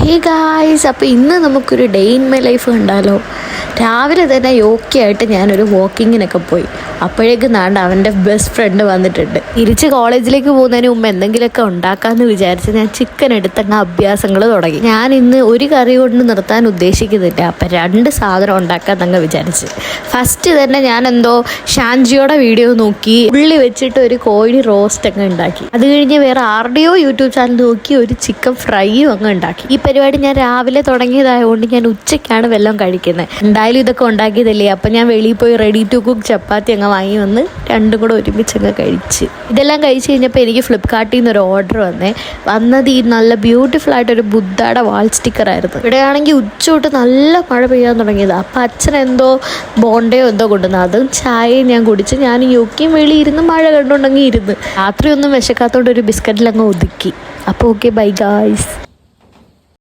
Hey guys, അപ്പോൾ ഇന്ന് നമുക്കൊരു ഡേ ഇൻ മൈ ലൈഫ് കണ്ടാലോ. രാവിലെ തന്നെ യോക്കിയായിട്ട് ഞാനൊരു വാക്കിങ്ങിനൊക്കെ പോയി. അപ്പോഴേക്കും നാണ്ട് അവൻ്റെ ബെസ്റ്റ് ഫ്രണ്ട് വന്നിട്ടുണ്ട്. തിരിച്ച് കോളേജിലേക്ക് പോകുന്നതിന് മുമ്പ് എന്തെങ്കിലുമൊക്കെ ഉണ്ടാക്കാമെന്ന് വിചാരിച്ച് ഞാൻ ചിക്കൻ എടുത്തങ്ങ് അഭ്യാസങ്ങൾ തുടങ്ങി. ഞാൻ ഇന്ന് ഒരു കറി കൊണ്ട് നിർത്താൻ ഉദ്ദേശിക്കുന്നില്ല, അപ്പം 2 സാധനം ഉണ്ടാക്കാമെന്നങ്ങ് വിചാരിച്ച്. ഫസ്റ്റ് തന്നെ ഞാൻ എന്തോ ഷാൻജിയുടെ വീഡിയോ നോക്കി ഉള്ളി വെച്ചിട്ട് ഒരു കോഴി റോസ്റ്റ് അങ്ങ് ഉണ്ടാക്കി. അത് കഴിഞ്ഞ് വേറെ ആരുടെയോ യൂട്യൂബ് ചാനൽ നോക്കി ഒരു ചിക്കൻ ഫ്രൈയും അങ്ങ് ഉണ്ടാക്കി. ഈ പരിപാടി ഞാൻ രാവിലെ തുടങ്ങിയതായതുകൊണ്ട് ഞാൻ ഉച്ചയ്ക്കാണ് വല്ലതും കഴിക്കുന്നത്. എന്തായാലും ഇതൊക്കെ ഉണ്ടാക്കിയതല്ലേ, അപ്പം ഞാൻ വെളിയിൽ പോയി റെഡി ടു കുക്ക് ചപ്പാത്തി അങ്ങ് വാങ്ങി വന്ന് 2 കൂടെ ഒരുമിച്ച് അങ്ങ് കഴിച്ച്. ഇതെല്ലാം കഴിച്ച് കഴിഞ്ഞപ്പോൾ എനിക്ക് ഫ്ലിപ്കാർട്ടിൽ നിന്ന് ഒരു ഓർഡർ വന്നത് ഈ നല്ല ബ്യൂട്ടിഫുൾ ആയിട്ടൊരു ബുദ്ധയുടെ വാൾ സ്റ്റിക്കറായിരുന്നു. ഇവിടെയാണെങ്കിൽ ഉച്ചോട്ട് നല്ല മഴ പെയ്യാൻ തുടങ്ങിയത്. അപ്പം അച്ഛൻ എന്തോ ബോണ്ടയോ എന്തോ കൊണ്ടുവന്നു. അതും ചായയും ഞാൻ കുടിച്ച് ഞാൻ യോക്കിയും വെളിയിൽ ഇരുന്ന് മഴ കണ്ടുകൊണ്ടെങ്കിൽ ഇരുന്ന്. രാത്രി ഒന്നും വിശക്കാത്തോണ്ട് ഒരു ബിസ്ക്കറ്റിലങ്ങ് ഒതുക്കി. അപ്പോൾ ഓക്കെ, ബൈ ഗായ്സ്.